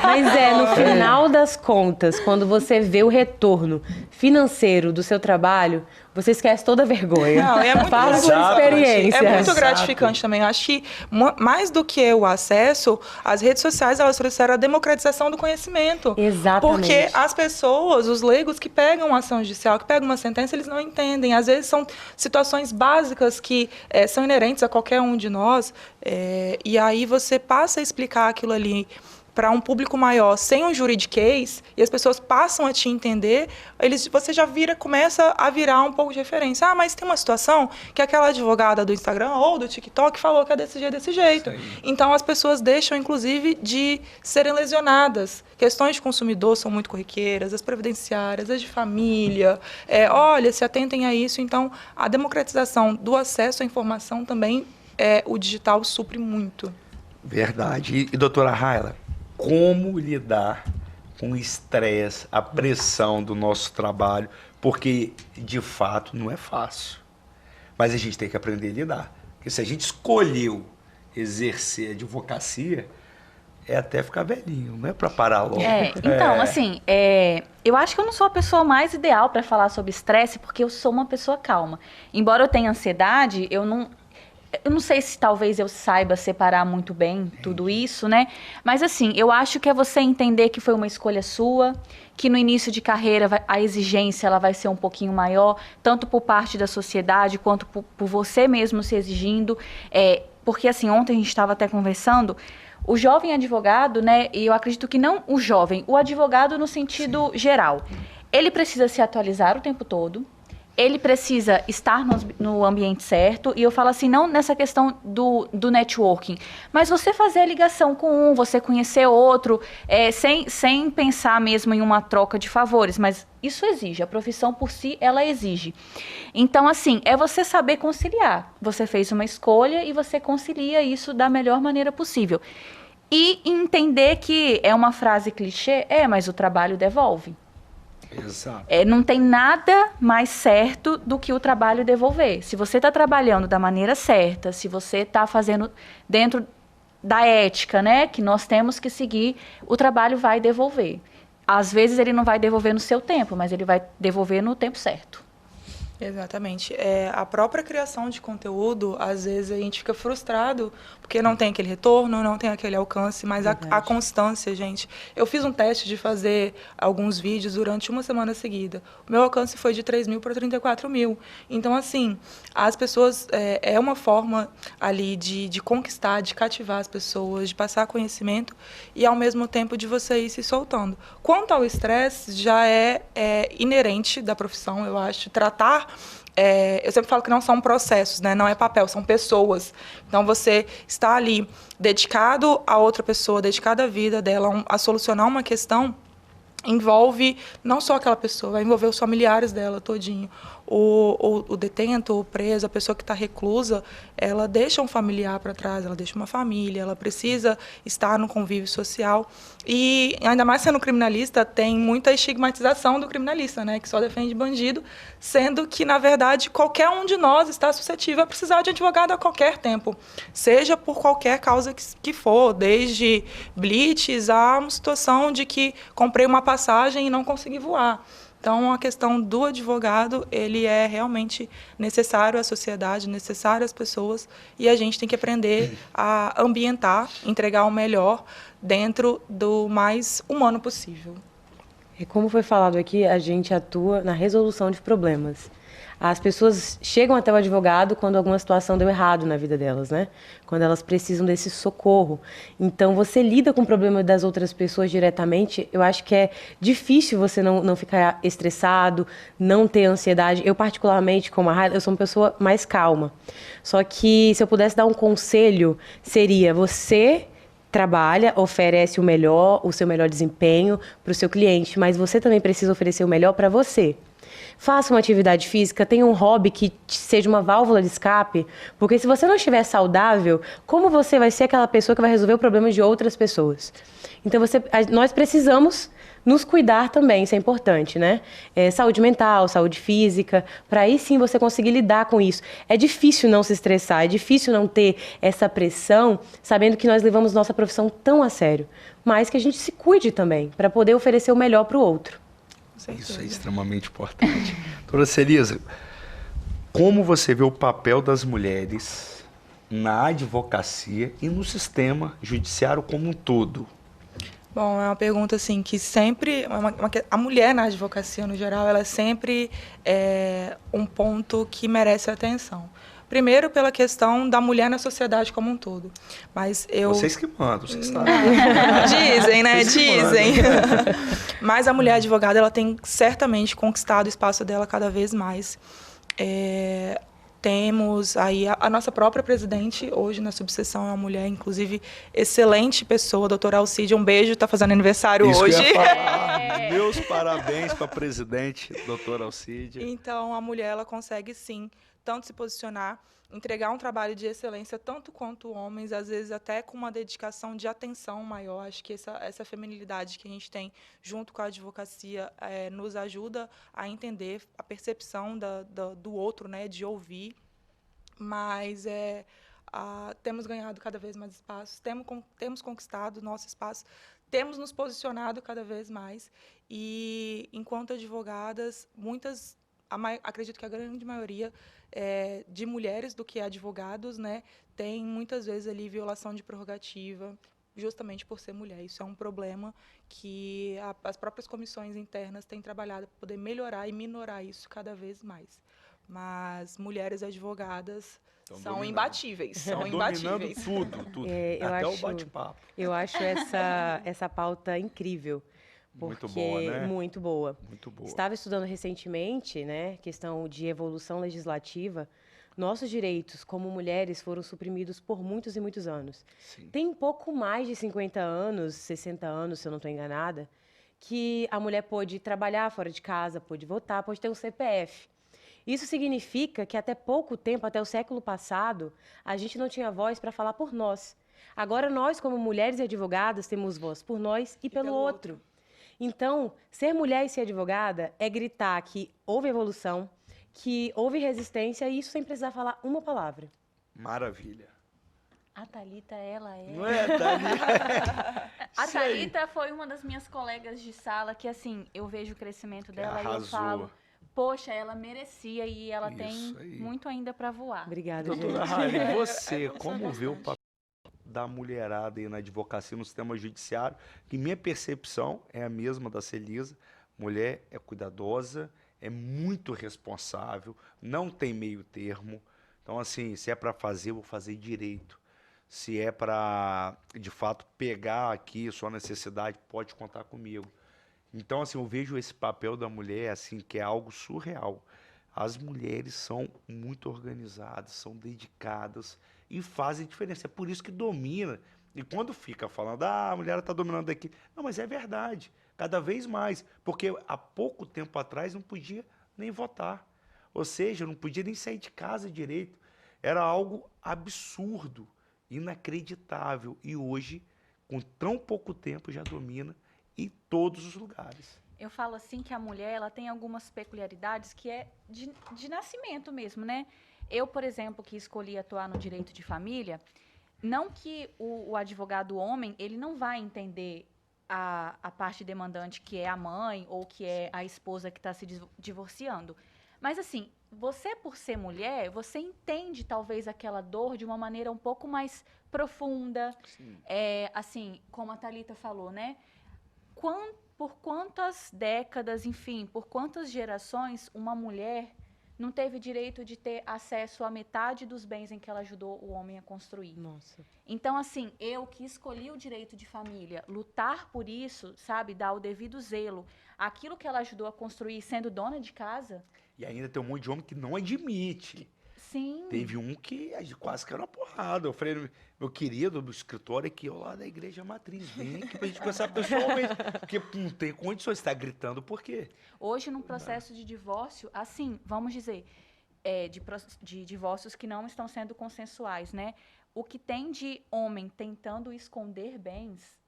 Mas no final das contas, quando você vê o retorno financeiro do seu trabalho, você esquece toda a vergonha. Não, é muito Fala sua experiência. É muito gratificante também. Eu acho que mais do que o acesso, as redes sociais, elas trouxeram a democratização do conhecimento. Exatamente. Porque as pessoas, os leigos que pegam uma ação judicial, que pegam uma sentença, eles não entendem. Às vezes são situações básicas que são inerentes a qualquer um de nós. E aí você passa a explicar aquilo ali para um público maior, sem um juridiquês, e as pessoas passam a te entender, você já começa a virar um pouco de referência. Mas tem uma situação que aquela advogada do Instagram ou do TikTok falou que é desse jeito. Então, as pessoas deixam, inclusive, de serem lesionadas. Questões de consumidor são muito corriqueiras, as previdenciárias, as de família. Olha, se atentem a isso. Então, a democratização do acesso à informação também, o digital supre muito. Verdade. E doutora Raila, como lidar com o estresse, a pressão do nosso trabalho? Porque, de fato, não é fácil. Mas a gente tem que aprender a lidar. Porque se a gente escolheu exercer a advocacia, é até ficar velhinho, não é para parar logo. Então, assim, eu acho que eu não sou a pessoa mais ideal para falar sobre estresse, porque eu sou uma pessoa calma. Embora eu tenha ansiedade, eu não sei se talvez eu saiba separar muito bem tudo isso, né? Mas assim, eu acho que é você entender que foi uma escolha sua, que no início de carreira a exigência ela vai ser um pouquinho maior, tanto por parte da sociedade quanto por você mesmo se exigindo. Porque assim, ontem a gente estava até conversando, o jovem advogado, né, e eu acredito que não o jovem, o advogado no sentido geral, ele precisa se atualizar o tempo todo, ele precisa estar no ambiente certo, e eu falo assim, não nessa questão do networking, mas você fazer a ligação com um, você conhecer outro, sem pensar mesmo em uma troca de favores, mas isso exige, a profissão por si, ela exige. Então, assim, é você saber conciliar. Você fez uma escolha e você concilia isso da melhor maneira possível. E entender que é uma frase clichê, mas o trabalho devolve. Exato. Não tem nada mais certo do que o trabalho devolver. Se você está trabalhando da maneira certa, se você está fazendo dentro da ética, né, que nós temos que seguir, o trabalho vai devolver. Às vezes ele não vai devolver no seu tempo, mas ele vai devolver no tempo certo. Exatamente. A própria criação de conteúdo, às vezes a gente fica frustrado porque não tem aquele retorno, não tem aquele alcance, mas a constância, gente. Eu fiz um teste de fazer alguns vídeos durante uma semana seguida. O meu alcance foi de 3 mil para 34 mil. Então, assim, as pessoas, é uma forma ali de conquistar, de cativar as pessoas, de passar conhecimento e, ao mesmo tempo, de você ir se soltando. Quanto ao estresse, já é inerente da profissão, eu acho, tratar. Eu sempre falo que não são processos, né? Não é papel, são pessoas. Então, você está ali dedicado a outra pessoa, dedicado à vida dela, a solucionar uma questão, envolve não só aquela pessoa, vai envolver os familiares dela todinho. O detento, o preso, a pessoa que está reclusa, ela deixa um familiar para trás, ela deixa uma família, ela precisa estar no convívio social. E, ainda mais sendo criminalista, tem muita estigmatização do criminalista, né, que só defende bandido, sendo que, na verdade, qualquer um de nós está suscetível a precisar de advogado a qualquer tempo, seja por qualquer causa que for, desde blitz a uma situação de que comprei uma passagem e não consegui voar. Então, a questão do advogado, ele é realmente necessário à sociedade, necessário às pessoas, e a gente tem que aprender a ambientar, entregar o melhor dentro do mais humano possível. E como foi falado aqui, a gente atua na resolução de problemas. As pessoas chegam até o advogado quando alguma situação deu errado na vida delas, né? Quando elas precisam desse socorro. Então, você lida com o problema das outras pessoas diretamente. Eu acho que é difícil você não ficar estressado, não ter ansiedade. Eu, particularmente, como a Raila, eu sou uma pessoa mais calma. Só que, se eu pudesse dar um conselho, seria você trabalha, oferece o seu melhor desempenho para o seu cliente, mas você também precisa oferecer o melhor para você. Faça uma atividade física, tenha um hobby que seja uma válvula de escape, porque se você não estiver saudável, como você vai ser aquela pessoa que vai resolver o problema de outras pessoas? Então, nós precisamos nos cuidar também, isso é importante, né? Saúde mental, saúde física, para aí sim você conseguir lidar com isso. É difícil não se estressar, é difícil não ter essa pressão, sabendo que nós levamos nossa profissão tão a sério, mas que a gente se cuide também, para poder oferecer o melhor para o outro. Isso é extremamente importante. Doutora Celisa, como você vê o papel das mulheres na advocacia e no sistema judiciário como um todo? Bom, é uma pergunta assim que sempre a mulher na advocacia no geral, ela é sempre um ponto que merece atenção. Primeiro pela questão da mulher na sociedade como um todo. Mas Vocês que mandam, vocês sabem. Dizem, né? Dizem. Mas a mulher advogada, ela tem certamente conquistado o espaço dela cada vez mais. Temos aí a nossa própria presidente, hoje na subseção, é uma mulher, inclusive, excelente pessoa, a doutora Alcide, um beijo, está fazendo aniversário Isso hoje. Que eu ia falar. Meus parabéns para a presidente, doutora Alcide. Então, a mulher, ela consegue, sim, tanto se posicionar, entregar um trabalho de excelência, tanto quanto homens, às vezes até com uma dedicação de atenção maior. Acho que essa feminilidade que a gente tem junto com a advocacia nos ajuda a entender a percepção do outro, né, de ouvir. Mas temos ganhado cada vez mais espaços, temos conquistado nosso espaço, temos nos posicionado cada vez mais. E, enquanto advogadas, acredito que a grande maioria de mulheres do que advogados, né, tem muitas vezes ali violação de prerrogativa, justamente por ser mulher. Isso é um problema que as próprias comissões internas têm trabalhado para poder melhorar e minorar isso cada vez mais. mas mulheres advogadas Tão são dominando. imbatíveis. São Dominando imbatíveis. tudo. Eu Até o acho- bate-papo. Eu acho essa pauta incrível. Muito Porque boa, né? muito boa. Muito boa. Estava estudando recentemente, né, questão de evolução legislativa. Nossos direitos como mulheres foram suprimidos por muitos e muitos anos. Sim. Tem pouco mais de 50 anos, 60 anos, se eu não estou enganada, que a mulher pôde trabalhar fora de casa, pôde votar, pôde ter um CPF. Isso significa que até pouco tempo, até o século passado, a gente não tinha voz para falar por nós. Agora nós, como mulheres e advogadas, temos voz por nós e pelo outro. Então, ser mulher e ser advogada é gritar que houve evolução, que houve resistência, e isso sem precisar falar uma palavra. Maravilha. A Thalita, ela é... Não é, Dani? A Isso aí. Thalita foi uma das minhas colegas de sala que, assim, eu vejo o crescimento dela e eu arrasou. falo, poxa, ela merecia e ela Isso tem aí. muito ainda para voar. Obrigada, Doutora gente. Rali, você, Evolução como vê o constante. papel da mulherada aí na advocacia, no sistema judiciário? Que minha percepção é a mesma da Celisa. Mulher é cuidadosa, é muito responsável, não tem meio termo. Então, assim, se é para fazer, eu vou fazer direito. Se é para, de fato, pegar aqui sua necessidade, pode contar comigo. Então, assim, eu vejo esse papel da mulher, assim, que é algo surreal. As mulheres são muito organizadas, são dedicadas e fazem diferença. É por isso que domina. E quando fica falando, a mulher está dominando aqui. Não, mas é verdade. Cada vez mais. Porque há pouco tempo atrás não podia nem votar. Ou seja, não podia nem sair de casa direito. Era algo absurdo, inacreditável. E hoje, com tão pouco tempo, já domina em todos os lugares. Eu falo assim que a mulher, ela tem algumas peculiaridades que é de nascimento mesmo, né? Eu, por exemplo, que escolhi atuar no direito de família, não que o advogado homem, ele não vai entender a parte demandante que é a mãe ou que é a esposa que está se divorciando. Mas, assim, você, por ser mulher, você entende talvez aquela dor de uma maneira um pouco mais profunda. Sim. Assim, como a Thalita falou, né? Por quantas décadas, enfim, por quantas gerações uma mulher não teve direito de ter acesso à metade dos bens em que ela ajudou o homem a construir? Nossa. Então, assim, eu que escolhi o direito de família, lutar por isso, sabe, dar o devido zelo, aquilo que ela ajudou a construir sendo dona de casa, E ainda tem um monte de homem que não admite. sim. Teve um que quase caiu na porrada. Eu falei, meu querido do escritório aqui ao lado da igreja matriz, vem aqui pra gente conversar pessoalmente. Porque não tem condições, você tá gritando por quê? Hoje, num processo de divórcio, assim, vamos dizer, de divórcios que não estão sendo consensuais, né? O que tem de homem tentando esconder bens.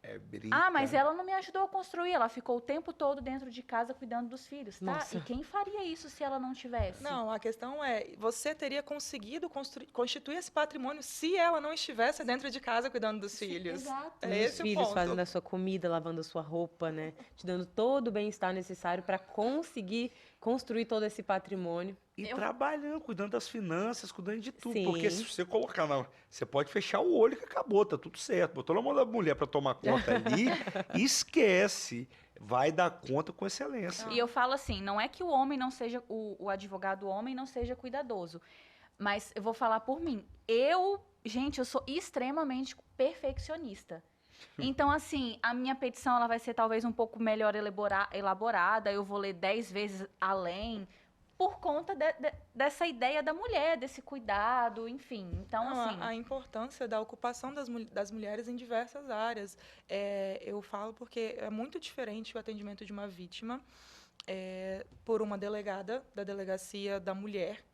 É brinca. Ah, mas ela não me ajudou a construir, ela ficou o tempo todo dentro de casa cuidando dos filhos, tá? Nossa. E quem faria isso se ela não tivesse? Não, a questão é, você teria conseguido constituir esse patrimônio se ela não estivesse dentro de casa cuidando dos filhos. Exato. É Os esse o filhos ponto. fazendo a sua comida, lavando a sua roupa, né? Te dando todo o bem-estar necessário para conseguir construir todo esse patrimônio. E trabalhando, cuidando das finanças, cuidando de tudo. Sim. Porque se você colocar você pode fechar o olho que acabou, tá tudo certo. Botou na mão da mulher para tomar conta ali, esquece. Vai dar conta com excelência. E eu falo assim, não é que o homem não seja, o advogado homem não seja cuidadoso, mas eu vou falar por mim. Gente, eu sou extremamente perfeccionista. Então, assim, a minha petição ela vai ser talvez um pouco melhor elaborada, eu vou ler 10 vezes além, por conta dessa ideia da mulher, desse cuidado, enfim. Então, Não, assim... a importância da ocupação das mulheres em diversas áreas. Eu falo porque é muito diferente o atendimento de uma vítima por uma delegada da delegacia da mulher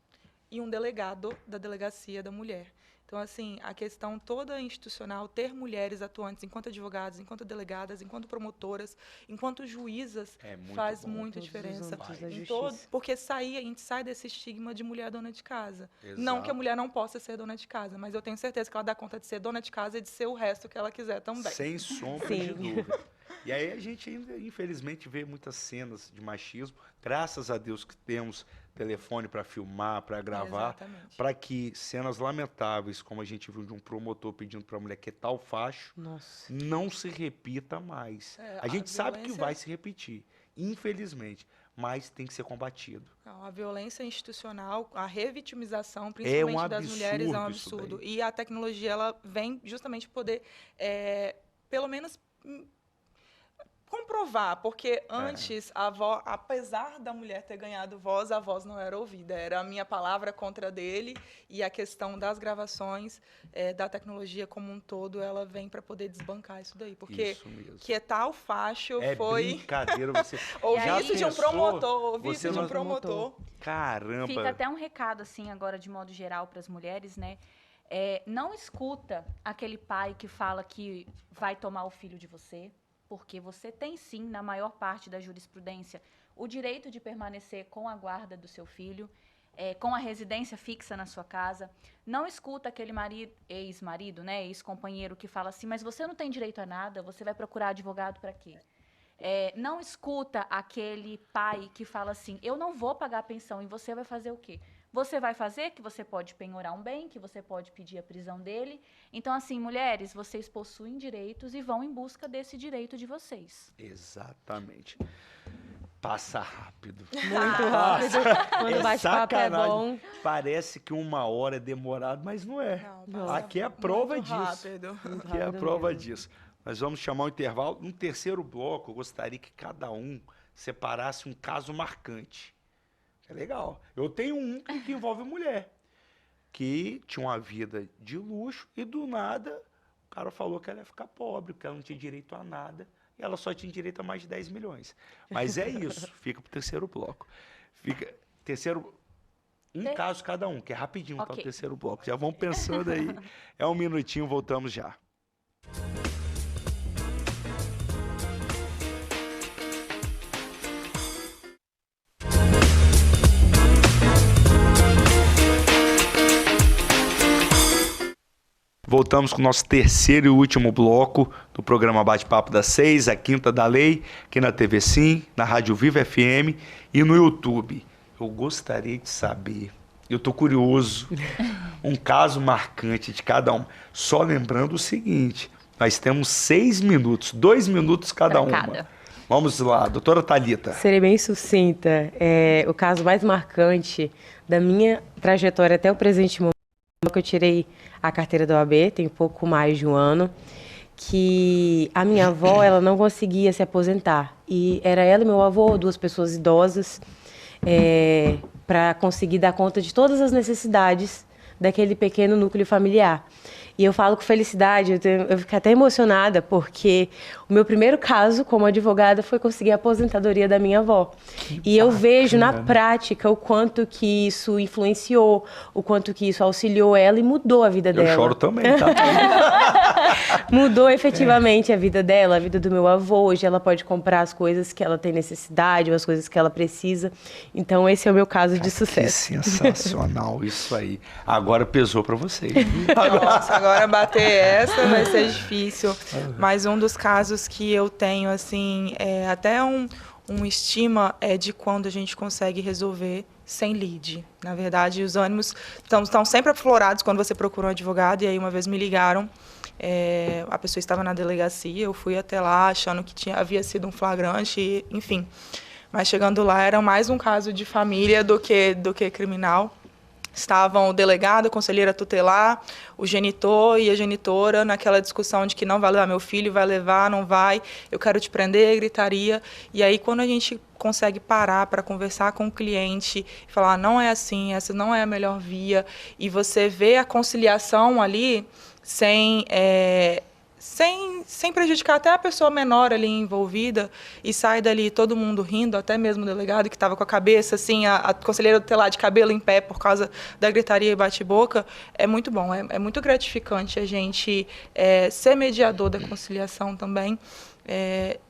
e um delegado da delegacia da mulher. Então, assim, a questão toda institucional, ter mulheres atuantes enquanto advogadas, enquanto delegadas, enquanto promotoras, enquanto juízas, faz bom. muita Todos os diferença. âmbitos da Em justiça. porque a gente sai desse estigma de mulher dona de casa. Exato. Não que a mulher não possa ser dona de casa, mas eu tenho certeza que ela dá conta de ser dona de casa e de ser o resto que ela quiser também. Sem sombra Sim. de dúvida. E aí a gente ainda, infelizmente, vê muitas cenas de machismo. Graças a Deus que temos telefone para filmar, para gravar, Exatamente. para que cenas lamentáveis, como a gente viu de um promotor pedindo para a mulher que tal facho, Nossa. não se repita mais. É, a gente a sabe que violência- vai se repetir, infelizmente. mas tem que ser combatido. Não, a violência institucional, a revitimização, principalmente das mulheres, é um absurdo. E a tecnologia, ela vem justamente poder, pelo menos, comprovar, porque antes, apesar da mulher ter ganhado voz, a voz não era ouvida. Era a minha palavra contra a dele, e a questão das gravações, da tecnologia como um todo, ela vem para poder desbancar isso daí. Porque quietar o facho foi... brincadeira, você... Ouvir isso de um promotor, ouvir isso de um promotor. Caramba! Fica até um recado, assim, agora, de modo geral, para as mulheres, né? Não escuta aquele pai que fala que vai tomar o filho de você, porque você tem, sim, na maior parte da jurisprudência, o direito de permanecer com a guarda do seu filho, com a residência fixa na sua casa. Não escuta aquele ex-marido, né, ex-companheiro que fala assim, mas você não tem direito a nada, você vai procurar advogado para quê? Não escuta aquele pai que fala assim, eu não vou pagar a pensão, e você vai fazer o quê? Você vai fazer que você pode penhorar um bem, que você pode pedir a prisão dele. Então, assim, mulheres, vocês possuem direitos e vão em busca desse direito de vocês. Exatamente. Passa rápido. Muito rápido. Quando o bate-papo é bom. Parece que 1 hora é demorado, mas não é. Não, aqui é a prova disso. Rápido. Aqui é a prova disso. Nós vamos chamar um intervalo. No terceiro bloco, eu gostaria que cada um separasse um caso marcante. É legal. Eu tenho um que envolve mulher, que tinha uma vida de luxo e, do nada, o cara falou que ela ia ficar pobre, porque ela não tinha direito a nada, e ela só tinha direito a mais de 10 milhões. Mas é isso, fica pro terceiro bloco. Caso cada um, que é rapidinho, okay. Tá o terceiro bloco. Já vão pensando aí. É 1 minutinho, voltamos já. Voltamos com o nosso terceiro e último bloco do programa Bate-Papo das 6, a Quinta da Lei, aqui na TV Sim, na Rádio Viva FM e no YouTube. Eu gostaria de saber, eu estou curioso, um caso marcante de cada um. Só lembrando o seguinte, nós temos 6 minutos, 2 minutos cada uma. Vamos lá, doutora Thalita. Serei bem sucinta. O caso mais marcante da minha trajetória até o presente momento, que eu tirei a carteira da OAB, tem pouco mais de 1 ano, que a minha avó, ela não conseguia se aposentar. E era ela e meu avô, 2 pessoas idosas, para conseguir dar conta de todas as necessidades daquele pequeno núcleo familiar. E eu falo com felicidade, eu fico até emocionada, porque o meu primeiro caso como advogada foi conseguir a aposentadoria da minha avó. E eu vejo na prática o quanto que isso influenciou, o quanto que isso auxiliou ela e mudou a vida dela. Eu choro também, tá? Mudou efetivamente a vida dela, a vida do meu avô. Hoje ela pode comprar as coisas que ela tem necessidade, ou as coisas que ela precisa. Então esse é o meu caso de sucesso. Que sensacional isso aí. Agora pesou para vocês. Nossa, agora bater essa vai ser difícil. Mas um dos casos que eu tenho, assim, até um estima de quando a gente consegue resolver sem lead. Na verdade, os ânimos estão sempre aflorados quando você procura um advogado. E aí uma vez me ligaram, a pessoa estava na delegacia, eu fui até lá achando que havia sido um flagrante, enfim. Mas chegando lá era mais um caso de família do que criminal. Estavam o delegado, a conselheira tutelar, o genitor e a genitora naquela discussão de que não vai levar meu filho, vai levar, não vai, eu quero te prender, gritaria. E aí, quando a gente consegue parar para conversar com o cliente e falar, não é assim, essa não é a melhor via, e você vê a conciliação ali sem prejudicar até a pessoa menor ali envolvida, e sai dali todo mundo rindo, até mesmo o delegado que estava com a cabeça, assim, a conselheira tutelar de cabelo em pé por causa da gritaria e bate-boca. É muito bom, é muito gratificante a gente ser mediador da conciliação também,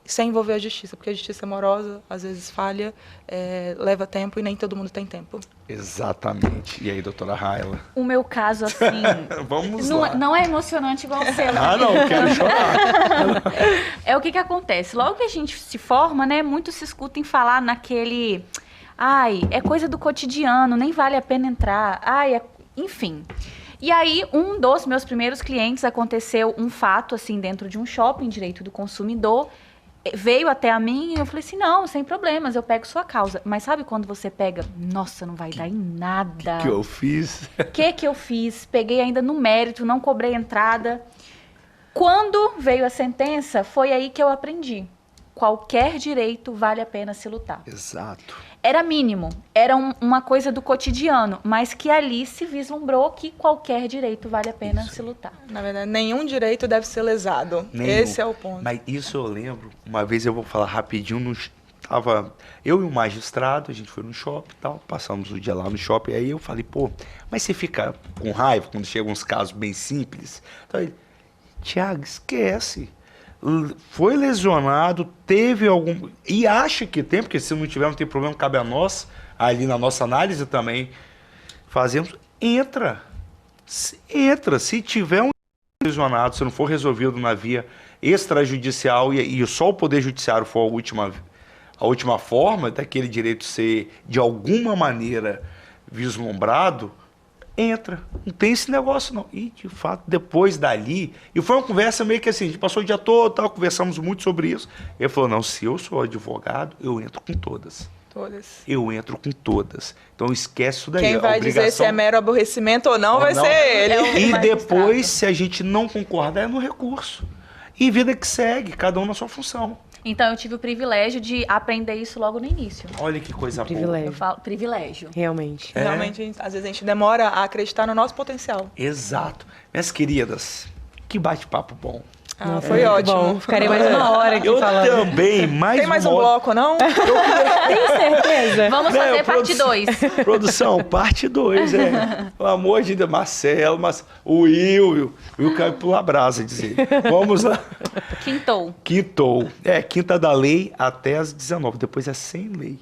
sem envolver a justiça, porque a justiça amorosa às vezes falha, leva tempo e nem todo mundo tem tempo. Exatamente. E aí, doutora Raila? O meu caso, assim, Vamos lá. Não é emocionante igual o seu. Não, quero chorar. O que acontece? Logo que a gente se forma, né, muito se escuta em falar naquele, é coisa do cotidiano, nem vale a pena entrar, enfim. E aí, um dos meus primeiros clientes, aconteceu um fato, assim, dentro de um shopping, direito do consumidor. veio até a mim e eu falei assim, não, sem problemas, eu pego sua causa. Mas sabe quando você pega, nossa, não vai dar em nada. O que eu fiz? O que eu fiz? Peguei ainda no mérito, não cobrei entrada. Quando veio a sentença, foi aí que eu aprendi. Qualquer direito vale a pena se lutar. Exato. Era mínimo, era uma coisa do cotidiano, mas que ali se vislumbrou que qualquer direito vale a pena se lutar. Na verdade, nenhum direito deve ser lesado. Nenhum. Esse é o ponto. Mas isso eu lembro, uma vez eu vou falar rapidinho, tava eu e o magistrado, a gente foi no shopping e tal, passamos o dia lá no shopping, aí eu falei, pô, mas você fica com raiva quando chegam uns casos bem simples? Então ele, Tiago, esquece. Foi lesionado, teve algum... E acha que tem, porque se não tiver, não tem problema, cabe a nós, ali na nossa análise também, fazemos. Entra. Se tiver um lesionado, se não for resolvido na via extrajudicial e só o Poder Judiciário for a última forma daquele direito ser, de alguma maneira, vislumbrado, entra, não tem esse negócio não. E de fato, depois dali, e foi uma conversa meio que assim, a gente passou o dia todo, tal, conversamos muito sobre isso. Ele falou, não, se eu sou advogado, eu entro com todas. Todas. Eu entro com todas. Então esquece isso daí. Quem vai dizer se é mero aborrecimento ou não, vai ser ele. E depois, se a gente não concordar, é no recurso. E vida que segue, cada um na sua função. Então eu tive o privilégio de aprender isso logo no início. Olha que coisa Privilégio. boa. Eu falo privilégio. Realmente. Realmente, às vezes a gente demora a acreditar no nosso potencial. Exato. Minhas queridas, que bate-papo bom. Ah, foi ótimo. Bom, ficarei mais uma hora aqui Eu falando. também, Tem mais um bloco, não? Tem certeza? Vamos Não, fazer parte 2. Produção, parte 2, Pelo amor de Deus, Marcelo, o Will caiu pela brasa, dizer. Vamos lá. Quintou. Quintou. Quinta da lei até às 19, depois é sem lei.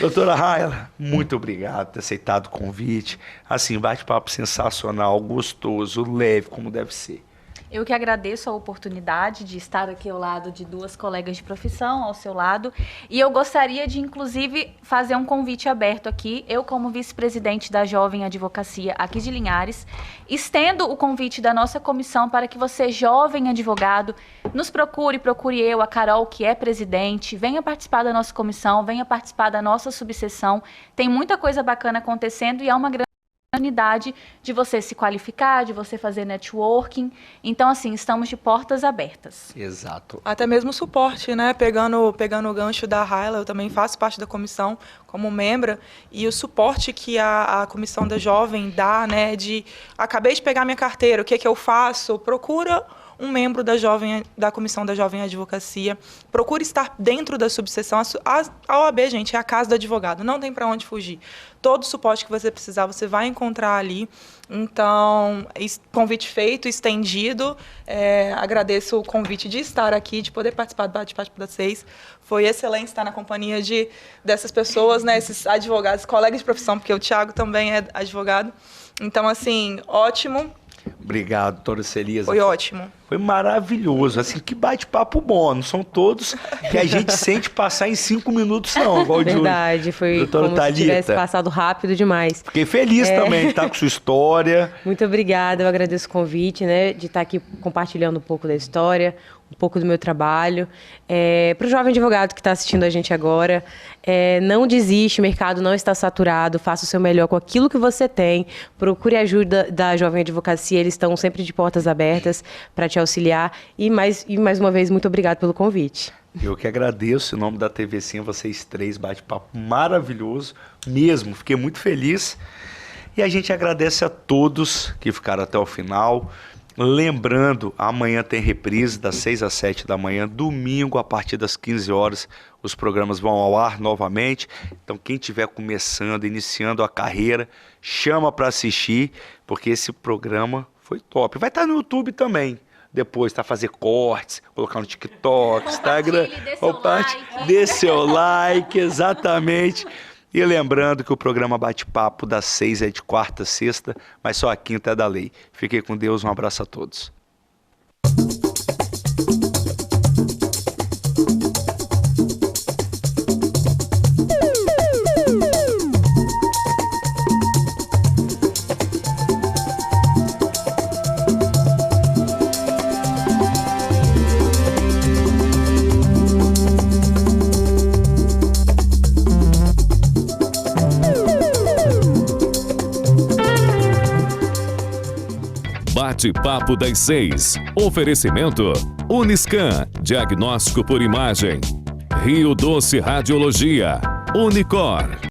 Doutora Raila, muito obrigado por ter aceitado o convite. Assim, bate-papo sensacional, gostoso, leve, como deve ser. Eu que agradeço a oportunidade de estar aqui ao lado de duas colegas de profissão, ao seu lado. E eu gostaria de, inclusive, fazer um convite aberto aqui. Eu, como vice-presidente da Jovem Advocacia aqui de Linhares, estendo o convite da nossa comissão para que você, jovem advogado, nos procure eu, a Carol, que é presidente, venha participar da nossa comissão, venha participar da nossa subseção. Tem muita coisa bacana acontecendo e é uma grande oportunidade de você se qualificar, de você fazer networking. Então, assim, estamos de portas abertas. Exato. Até mesmo suporte, né? Pegando o gancho da Raila, eu também faço parte da comissão como membra, e o suporte que a comissão da Jovem dá, né? Acabei de pegar minha carteira, o que é que eu faço? Procura um membro da Comissão da Jovem Advocacia, procure estar dentro da subseção. A OAB, gente, é a casa do advogado, não tem para onde fugir. Todo o suporte que você precisar, você vai encontrar ali. Então, convite feito, estendido. Agradeço o convite de estar aqui, de poder participar do Bate-Papo das 6. Foi excelente estar na companhia dessas pessoas, né, esses advogados, colegas de profissão, porque o Tiago também é advogado. Então, assim, ótimo. Obrigado, doutora Celisa. Foi ótimo. Foi maravilhoso. Assim, que bate-papo bom. Não são todos que a gente sente passar em 5 minutos, não. Igual Verdade, foi doutora como Thalita. se tivesse passado rápido demais. Fiquei feliz também de estar com sua história. Muito obrigada, eu agradeço o convite, né, de estar aqui compartilhando um pouco da história, um pouco do meu trabalho. Para o jovem advogado que está assistindo a gente agora, não desiste, o mercado não está saturado, faça o seu melhor com aquilo que você tem, procure a ajuda da Jovem Advocacia, eles estão sempre de portas abertas para te auxiliar. E mais uma vez, muito obrigado pelo convite. Eu que agradeço, em nome da TV Sim, vocês três, bate-papo maravilhoso mesmo, fiquei muito feliz. E a gente agradece a todos que ficaram até o final. Lembrando, amanhã tem reprise das 6 às 7 da manhã, domingo a partir das 15 horas, os programas vão ao ar novamente. Então quem estiver começando, iniciando a carreira, chama para assistir, porque esse programa foi top. Vai estar no YouTube também. Depois, fazer cortes, colocar no TikTok, Instagram. Dê seu like, exatamente. E lembrando que o programa Bate-Papo das 6 é de quarta a sexta, mas só a quinta é da lei. Fiquem com Deus, um abraço a todos. Bate-papo das 6. Oferecimento Uniscan, diagnóstico por imagem. Rio Doce Radiologia. Unicor.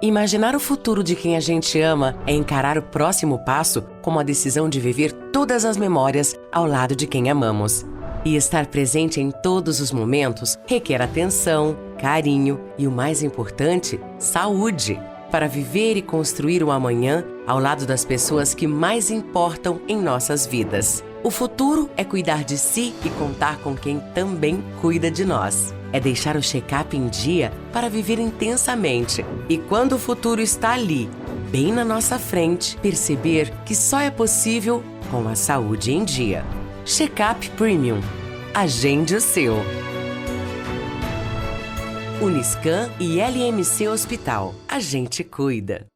Imaginar o futuro de quem a gente ama é encarar o próximo passo como a decisão de viver todas as memórias ao lado de quem amamos. E estar presente em todos os momentos requer atenção, carinho e, o mais importante, saúde, para viver e construir o amanhã ao lado das pessoas que mais importam em nossas vidas. O futuro é cuidar de si e contar com quem também cuida de nós. É deixar o check-up em dia para viver intensamente. E quando o futuro está ali, bem na nossa frente, perceber que só é possível com a saúde em dia. Check-up Premium. Agende o seu. Uniscan e LMC Hospital. A gente cuida.